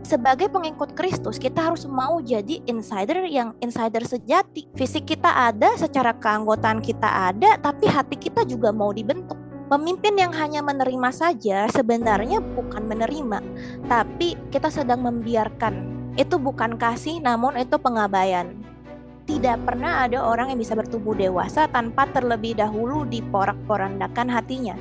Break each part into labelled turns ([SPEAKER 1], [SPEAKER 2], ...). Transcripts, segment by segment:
[SPEAKER 1] Sebagai pengikut Kristus, kita harus mau jadi insider yang insider sejati. Fisik kita ada, secara keanggotaan kita ada, tapi hati kita juga mau dibentuk. Pemimpin yang hanya menerima saja sebenarnya bukan menerima, tapi kita sedang membiarkan. Itu bukan kasih, namun itu pengabaian. Tidak pernah ada orang yang bisa bertumbuh dewasa tanpa terlebih dahulu diporak-porandakan hatinya.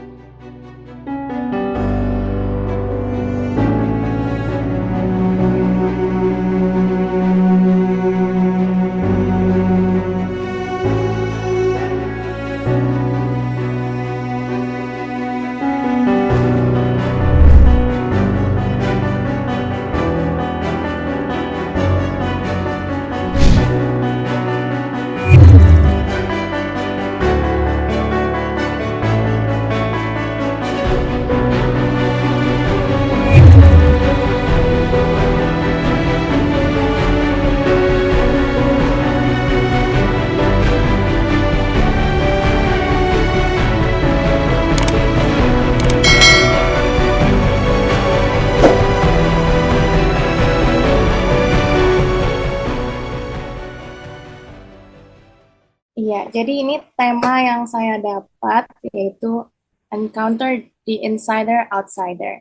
[SPEAKER 2] Iya, jadi ini tema yang saya dapat yaitu Encounter the Insider Outsider.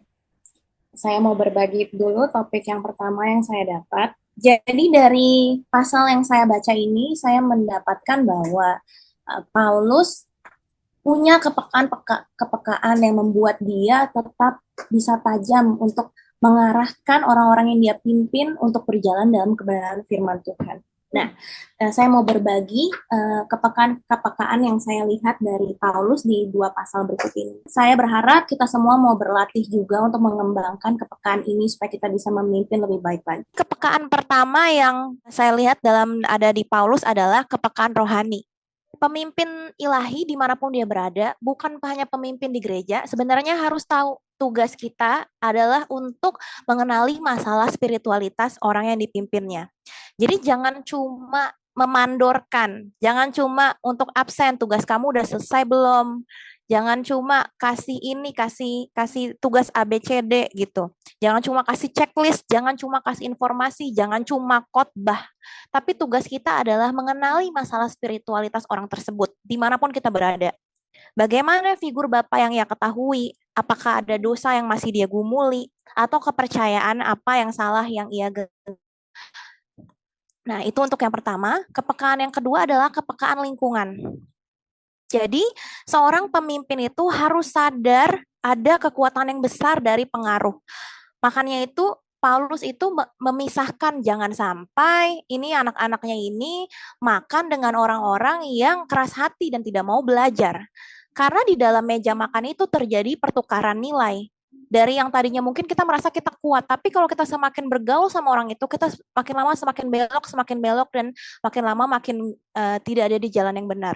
[SPEAKER 2] Saya mau berbagi dulu topik yang pertama yang saya dapat. Jadi dari pasal yang saya baca ini, saya mendapatkan bahwa Paulus punya kepekaan yang membuat dia tetap bisa tajam untuk mengarahkan orang-orang yang dia pimpin untuk berjalan dalam kebenaran firman Tuhan. Nah, saya mau berbagi kepekaan yang saya lihat dari Paulus di dua pasal berikut ini. Saya berharap kita semua mau berlatih juga untuk mengembangkan kepekaan ini supaya kita bisa memimpin lebih baik lagi.
[SPEAKER 1] Kepekaan pertama yang saya lihat ada di Paulus adalah kepekaan rohani. Pemimpin ilahi dimanapun dia berada, bukan hanya pemimpin di gereja, sebenarnya harus tahu tugas kita adalah untuk mengenali masalah spiritualitas orang yang dipimpinnya. Jadi jangan cuma memandorkan, jangan cuma untuk absen, tugas kamu udah selesai belum? Jangan cuma kasih ini, kasih kasih tugas A B C D gitu. Jangan cuma kasih checklist, jangan cuma kasih informasi, jangan cuma khotbah. Tapi tugas kita adalah mengenali masalah spiritualitas orang tersebut, dimanapun kita berada. Bagaimana figur Bapak yang ia ketahui? Apakah ada dosa yang masih dia gumuli? Atau kepercayaan apa yang salah yang ia Nah, itu untuk yang pertama. Kepekaan yang kedua adalah kepekaan lingkungan. Jadi, seorang pemimpin itu harus sadar ada kekuatan yang besar dari pengaruh. Makanya itu Paulus itu memisahkan jangan sampai ini anak-anaknya ini makan dengan orang-orang yang keras hati dan tidak mau belajar. Karena di dalam meja makan itu terjadi pertukaran nilai. Dari yang tadinya mungkin kita merasa kita kuat, tapi kalau kita semakin bergaul sama orang itu, kita makin lama semakin belok, dan makin lama makin tidak ada di jalan yang benar.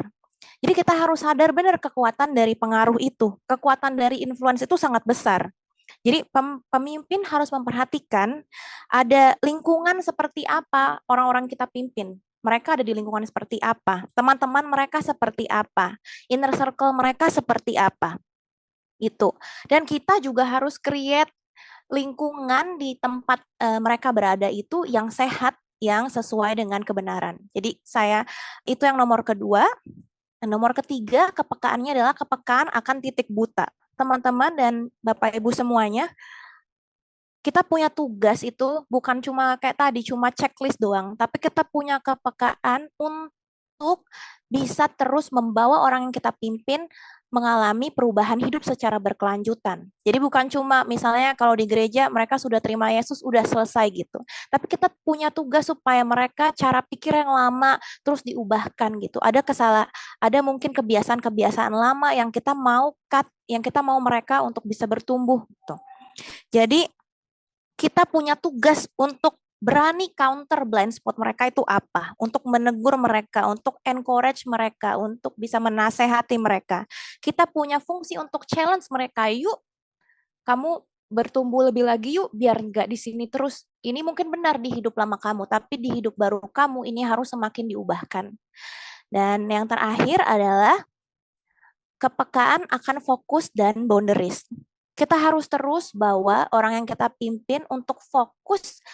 [SPEAKER 1] Jadi kita harus sadar benar kekuatan dari pengaruh itu, kekuatan dari influence itu sangat besar. Jadi pemimpin harus memperhatikan ada lingkungan seperti apa orang-orang kita pimpin. Mereka ada di lingkungan seperti apa, teman-teman mereka seperti apa, inner circle mereka seperti apa. Itu. Dan kita juga harus create lingkungan di tempat mereka berada itu yang sehat, yang sesuai dengan kebenaran. Jadi itu yang nomor kedua. Nomor ketiga, kepekaannya adalah kepekaan akan titik buta. Teman-teman dan Bapak Ibu semuanya, kita punya tugas itu bukan cuma kayak tadi, cuma checklist doang, tapi kita punya kepekaan untuk bisa terus membawa orang yang kita pimpin mengalami perubahan hidup secara berkelanjutan. Jadi bukan cuma misalnya kalau di gereja mereka sudah terima Yesus, udah selesai gitu. Tapi kita punya tugas supaya mereka cara pikir yang lama terus diubahkan gitu. Ada mungkin kebiasaan-kebiasaan lama yang kita mau cut, yang kita mau mereka untuk bisa bertumbuh gitu. Jadi kita punya tugas untuk berani counter blind spot mereka itu apa, untuk menegur mereka, untuk encourage mereka, untuk bisa menasehati mereka. Kita punya fungsi untuk challenge mereka, yuk kamu bertumbuh lebih lagi yuk, biar nggak di sini terus. Ini mungkin benar di hidup lama kamu, tapi di hidup baru kamu ini harus semakin diubahkan. Dan yang terakhir adalah kepekaan akan fokus dan boundaries. Kita harus terus bawa orang yang kita pimpin untuk fokus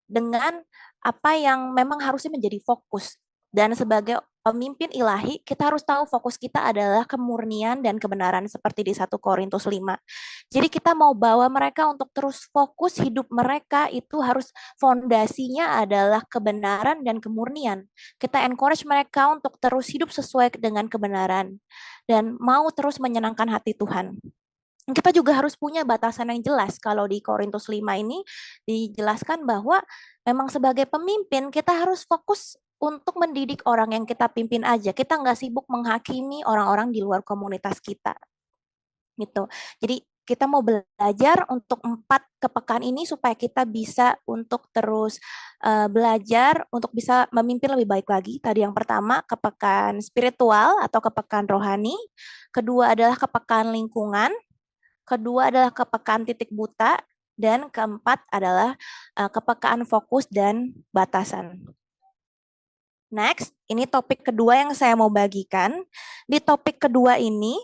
[SPEAKER 1] dengan apa yang memang harusnya menjadi fokus. Dan sebagai pemimpin ilahi, kita harus tahu fokus kita adalah kemurnian dan kebenaran seperti di 1 Korintus 5. Jadi kita mau bawa mereka untuk terus fokus, hidup mereka itu harus fondasinya adalah kebenaran dan kemurnian. Kita encourage mereka untuk terus hidup sesuai dengan kebenaran dan mau terus menyenangkan hati Tuhan. Kita juga harus punya batasan yang jelas. Kalau di Korintus 5 ini dijelaskan bahwa memang sebagai pemimpin kita harus fokus untuk mendidik orang yang kita pimpin aja. Kita nggak sibuk menghakimi orang-orang di luar komunitas kita. Gitu. Jadi kita mau belajar untuk 4 kepekaan ini supaya kita bisa untuk terus belajar untuk bisa memimpin lebih baik lagi. Tadi yang pertama kepekaan spiritual atau kepekaan rohani. Kedua adalah kepekaan lingkungan. Kedua adalah kepekaan titik buta, dan keempat adalah kepekaan fokus dan batasan. Next, ini topik kedua yang saya mau bagikan. Di topik kedua ini,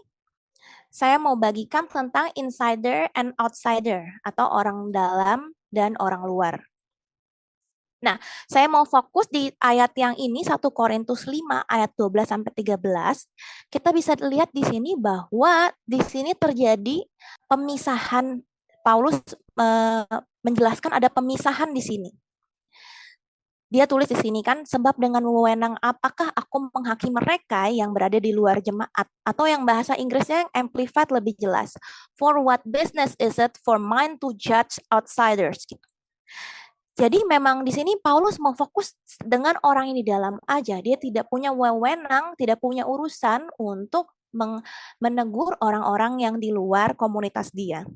[SPEAKER 1] saya mau bagikan tentang insider and outsider, atau orang dalam dan orang luar. Nah, saya mau fokus di ayat yang ini 1 Korintus 5 ayat 12 sampai 13. Kita bisa lihat di sini bahwa di sini terjadi pemisahan. Paulus menjelaskan ada pemisahan di sini. Dia tulis di sini kan, sebab dengan wewenang apakah aku menghakimi mereka yang berada di luar jemaat, atau yang bahasa Inggrisnya yang amplified lebih jelas. For what business is it for mine to judge outsiders? Gitu. Jadi memang di sini Paulus mau fokus dengan orang yang di dalam aja. Dia tidak punya wewenang, tidak punya urusan untuk menegur orang-orang yang di luar komunitas dia.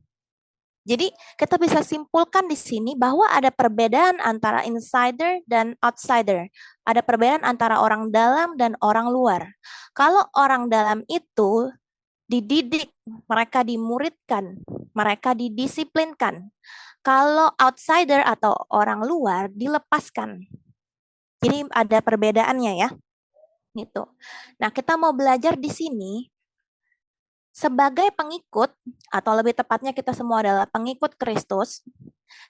[SPEAKER 1] Jadi kita bisa simpulkan di sini bahwa ada perbedaan antara insider dan outsider. Ada perbedaan antara orang dalam dan orang luar. Kalau orang dalam itu dididik, mereka dimuridkan, mereka didisiplinkan. Kalau outsider atau orang luar dilepaskan. Jadi ada perbedaannya ya. Gitu. Nah, kita mau belajar di sini sebagai pengikut, atau lebih tepatnya kita semua adalah pengikut Kristus,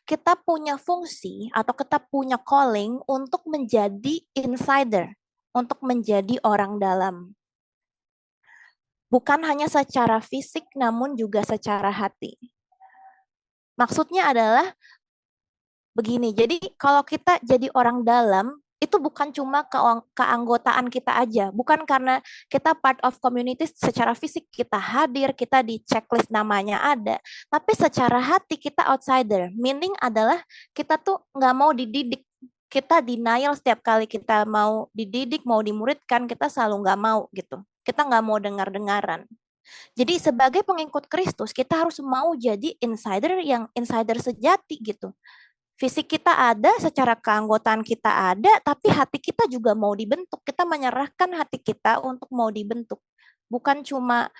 [SPEAKER 1] kita punya fungsi atau kita punya calling untuk menjadi insider, untuk menjadi orang dalam. Bukan hanya secara fisik, namun juga secara hati. Maksudnya adalah begini, jadi kalau kita jadi orang dalam, itu bukan cuma keanggotaan kita aja, bukan karena kita part of community secara fisik kita hadir, kita di checklist namanya ada, tapi secara hati kita outsider, meaning adalah kita tuh nggak mau dididik, kita denial setiap kali kita mau dididik, mau dimuridkan, kita selalu nggak mau gitu, kita nggak mau dengar-dengaran. Jadi sebagai pengikut Kristus, kita harus mau jadi insider yang insider sejati gitu. Fisik kita ada, secara keanggotaan kita ada, tapi hati kita juga mau dibentuk. Kita menyerahkan hati kita untuk mau dibentuk. Bukan cuma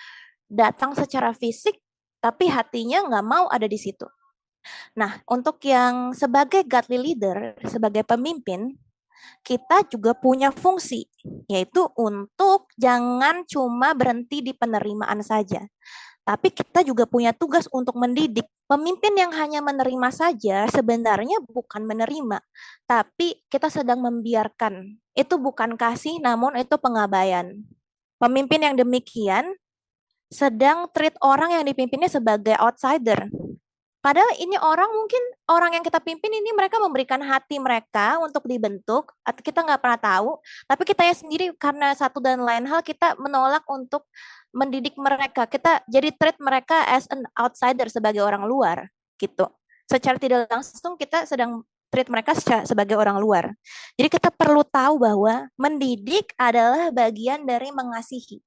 [SPEAKER 1] datang secara fisik, tapi hatinya nggak mau ada di situ. Nah, untuk yang sebagai godly leader, sebagai pemimpin, kita juga punya fungsi, yaitu untuk jangan cuma berhenti di penerimaan saja. Tapi kita juga punya tugas untuk mendidik. Pemimpin yang hanya menerima saja sebenarnya bukan menerima, tapi kita sedang membiarkan. Itu bukan kasih, namun itu pengabaian. Pemimpin yang demikian sedang treat orang yang dipimpinnya sebagai outsider. Padahal ini orang, mungkin orang yang kita pimpin ini mereka memberikan hati mereka untuk dibentuk, atau kita nggak pernah tahu, tapi kita ya sendiri karena satu dan lain hal kita menolak untuk mendidik mereka. Kita jadi treat mereka as an outsider, sebagai orang luar gitu. Secara tidak langsung kita sedang treat mereka sebagai orang luar. Jadi kita perlu tahu bahwa mendidik adalah bagian dari mengasihi.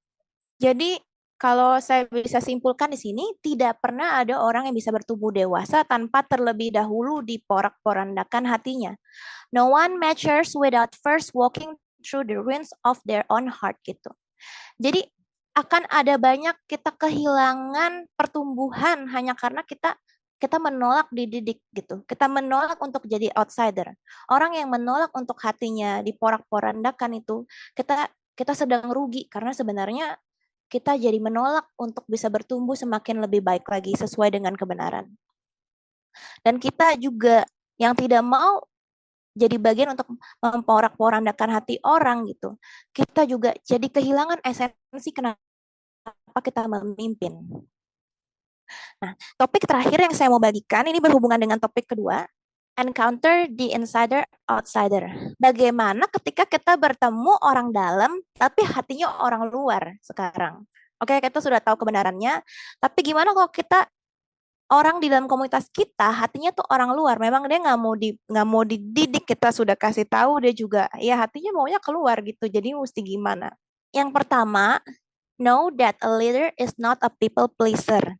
[SPEAKER 1] Jadi kalau saya bisa simpulkan di sini, tidak pernah ada orang yang bisa bertumbuh dewasa tanpa terlebih dahulu diporak-porandakan hatinya. No one matures without first walking through the ruins of their own heart gitu. Jadi akan ada banyak kita kehilangan pertumbuhan hanya karena kita menolak dididik gitu. Kita menolak untuk jadi outsider. Orang yang menolak untuk hatinya diporak-porandakan itu, kita sedang rugi karena sebenarnya kita jadi menolak untuk bisa bertumbuh semakin lebih baik lagi sesuai dengan kebenaran. Dan kita juga yang tidak mau jadi bagian untuk memporak-porandakan hati orang gitu. Kita juga jadi kehilangan esensi kenapa kita memimpin. Nah, topik terakhir yang saya mau bagikan ini berhubungan dengan topik kedua, encounter the insider outsider. Bagaimana ketika kita bertemu orang dalam tapi hatinya orang luar sekarang? Oke, kita sudah tahu kebenarannya, tapi gimana kalau kita orang di dalam komunitas kita hatinya tuh orang luar, memang dia nggak mau dididik, kita sudah kasih tahu dia juga ya hatinya maunya keluar gitu, jadi mesti gimana? Yang pertama, know that a leader is not a people pleaser.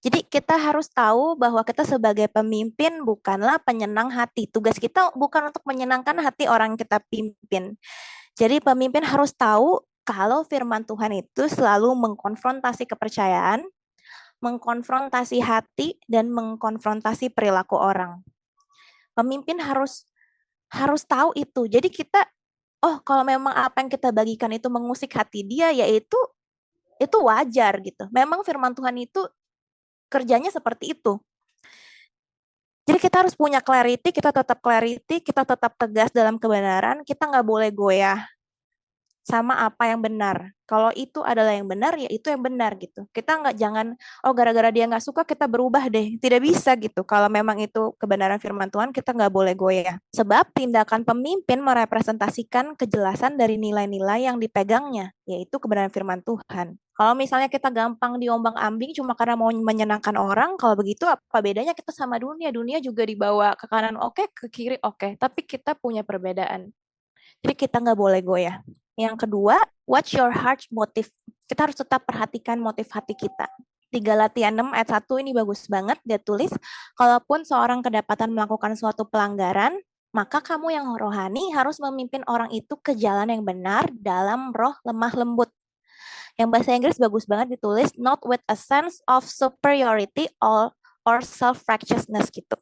[SPEAKER 1] Jadi kita harus tahu bahwa kita sebagai pemimpin bukanlah penyenang hati. Tugas kita bukan untuk menyenangkan hati orang yang kita pimpin. Jadi pemimpin harus tahu kalau firman Tuhan itu selalu mengkonfrontasi kepercayaan, mengkonfrontasi hati, dan mengkonfrontasi perilaku orang. Pemimpin harus harus tahu itu. Jadi kita, oh kalau memang apa yang kita bagikan itu mengusik hati dia, yaitu itu wajar gitu. Memang firman Tuhan itu kerjanya seperti itu. Jadi kita harus punya clarity, kita tetap tegas dalam kebenaran, kita nggak boleh goyah sama apa yang benar. Kalau itu adalah yang benar, ya itu yang benar gitu. Kita nggak jangan, oh gara-gara dia nggak suka kita berubah deh. Tidak bisa gitu. Kalau memang itu kebenaran firman Tuhan, kita nggak boleh goyah. Sebab tindakan pemimpin merepresentasikan kejelasan dari nilai-nilai yang dipegangnya, yaitu kebenaran firman Tuhan. Kalau misalnya kita gampang diombang-ambing cuma karena mau menyenangkan orang, kalau begitu apa bedanya kita sama dunia? Dunia juga dibawa ke kanan oke, ke kiri oke, tapi kita punya perbedaan. Jadi kita nggak boleh goyah. Yang kedua, watch your heart motive. Kita harus tetap perhatikan motif hati kita. Di Galatia 6 ayat 1 ini bagus banget, dia tulis, kalaupun seorang kedapatan melakukan suatu pelanggaran, maka kamu yang rohani harus memimpin orang itu ke jalan yang benar dalam roh lemah lembut. Yang bahasa Inggris bagus banget ditulis, not with a sense of superiority or self-righteousness gitu.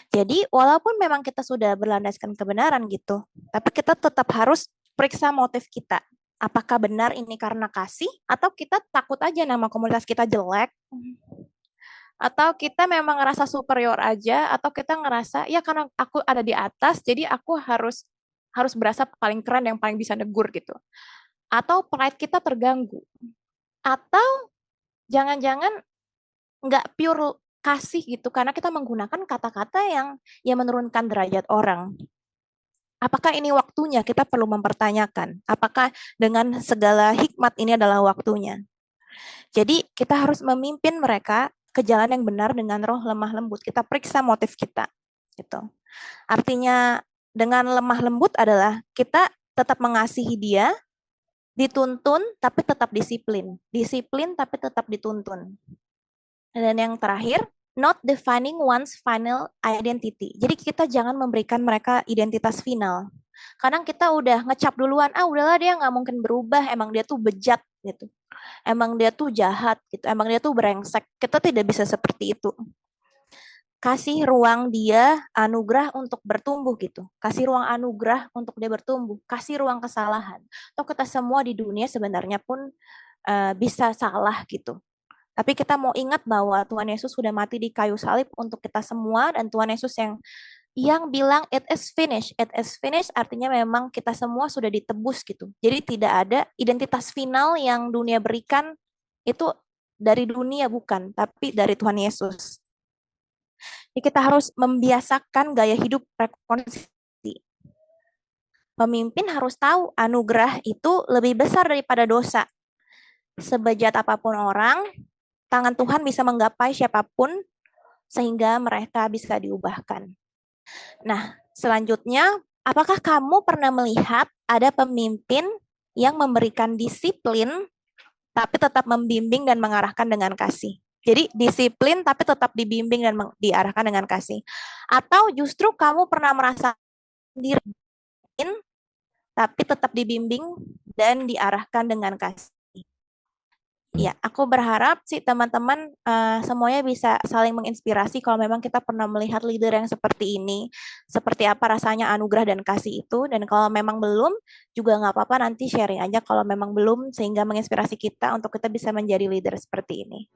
[SPEAKER 1] Jadi walaupun memang kita sudah berlandaskan kebenaran gitu, tapi kita tetap harus periksa motif kita. Apakah benar ini karena kasih atau kita takut aja nama komunitas kita jelek? Atau kita memang ngerasa superior aja atau kita ngerasa ya karena aku ada di atas jadi aku harus harus berasa paling keren yang paling bisa negur gitu. Atau pride kita terganggu. Atau jangan-jangan nggak pure kasih gitu karena kita menggunakan kata-kata yang menurunkan derajat orang. Apakah ini waktunya? Kita perlu mempertanyakan. Apakah dengan segala hikmat ini adalah waktunya? Jadi kita harus memimpin mereka ke jalan yang benar dengan roh lemah lembut. Kita periksa motif kita. Gitu. Artinya dengan lemah lembut adalah kita tetap mengasihi dia, dituntun tapi tetap disiplin. Disiplin tapi tetap dituntun. Dan yang terakhir, not defining one's final identity. Jadi kita jangan memberikan mereka identitas final. Kadang kita udah ngecap duluan, ah udahlah dia nggak mungkin berubah, emang dia tuh bejat gitu. Emang dia tuh jahat gitu, emang dia tuh brengsek. Kita tidak bisa seperti itu. Kasih ruang dia anugerah untuk bertumbuh gitu. Kasih ruang anugerah untuk dia bertumbuh. Kasih ruang kesalahan. Atau kita semua di dunia sebenarnya pun bisa salah gitu. Tapi kita mau ingat bahwa Tuhan Yesus sudah mati di kayu salib untuk kita semua dan Tuhan Yesus yang bilang it is finished. It is finished artinya memang kita semua sudah ditebus gitu. Jadi tidak ada identitas final yang dunia berikan itu dari dunia bukan, tapi dari Tuhan Yesus. Jadi kita harus membiasakan gaya hidup rekonsiliasi. Pemimpin harus tahu anugerah itu lebih besar daripada dosa. Sebejat apapun orang, tangan Tuhan bisa menggapai siapapun sehingga mereka bisa diubahkan. Nah, selanjutnya, apakah kamu pernah melihat ada pemimpin yang memberikan disiplin tapi tetap membimbing dan mengarahkan dengan kasih? Jadi disiplin tapi tetap dibimbing dan diarahkan dengan kasih. Atau justru kamu pernah merasa sendiri tapi tetap dibimbing dan diarahkan dengan kasih. Ya, aku berharap sih teman-teman semuanya bisa saling menginspirasi kalau memang kita pernah melihat leader yang seperti ini, seperti apa rasanya anugerah dan kasih itu, dan kalau memang belum, juga nggak apa-apa nanti sharing aja kalau memang belum, sehingga menginspirasi kita untuk kita bisa menjadi leader seperti ini.